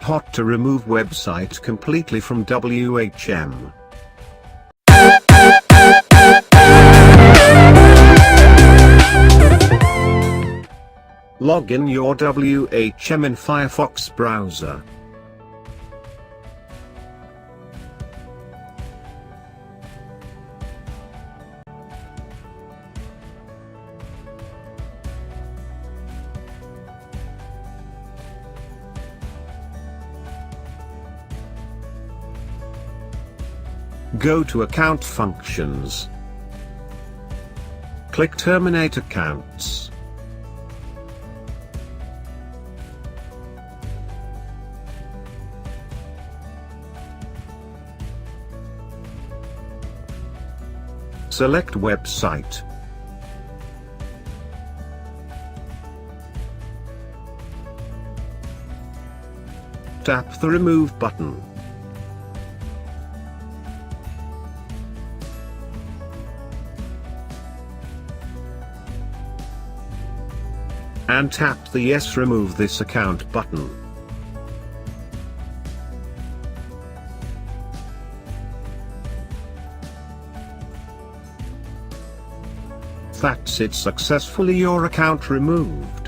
hot to remove website completely from WHM. Log in your WHM in Firefox browser. Go to Account Functions. Click Terminate Accounts. Select Website. Tap the Remove button. And tap the Yes, remove this account button. That's it, successfully your account removed.